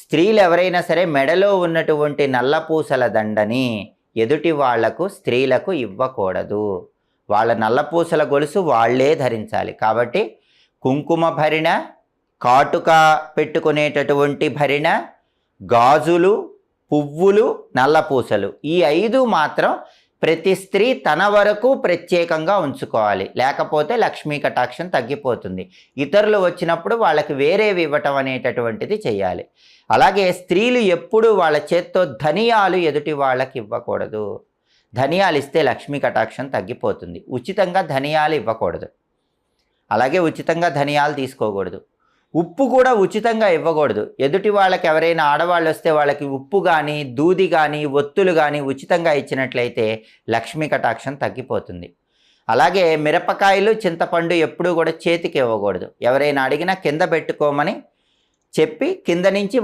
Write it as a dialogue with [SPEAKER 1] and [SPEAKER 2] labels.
[SPEAKER 1] స్త్రీలు ఎవరైనా సరే మెడలో ఉన్నటువంటి నల్లపూసల దండని ఎదుటి వాళ్లకు స్త్రీలకు ఇవ్వకూడదు. వాళ్ళ నల్లపూసల గొలుసు వాళ్ళే ధరించాలి. కాబట్టి కుంకుమ భరిణ, కాటుక పెట్టుకునేటటువంటి భరిణ, గాజులు, పువ్వులు, నల్లపూసలు ఈ 5 మాత్రం ప్రతి స్త్రీ తన వరకు ప్రత్యేకంగా ఉంచుకోవాలి. లేకపోతే లక్ష్మీ కటాక్షం తగ్గిపోతుంది. ఇతరులు వచ్చినప్పుడు వాళ్ళకి వేరేవి ఇవ్వటం అనేటటువంటిది చేయాలి. అలాగే స్త్రీలు ఎప్పుడు వాళ్ళ చేత్తో ధనియాలు ఎదుటి వాళ్ళకి ఇవ్వకూడదు. ధనియాలు ఇస్తే లక్ష్మీ కటాక్షం తగ్గిపోతుంది. ఉచితంగా ధనియాలు ఇవ్వకూడదు. అలాగే ఉచితంగా ధనియాలు తీసుకోకూడదు. ఉప్పు కూడా ఉచితంగా ఇవ్వకూడదు. ఎదుటి వాళ్ళకి ఎవరైనా ఆడవాళ్ళు వస్తే వాళ్ళకి ఉప్పు కానీ, దూది కానీ, ఒత్తులు కానీ ఉచితంగా ఇచ్చినట్లయితే లక్ష్మీ కటాక్షం తగ్గిపోతుంది. అలాగే మిరపకాయలు, చింతపండు ఎప్పుడూ కూడా చేతికి ఇవ్వకూడదు. ఎవరైనా అడిగినా కింద పెట్టుకోమని చెప్పి కింద నుంచి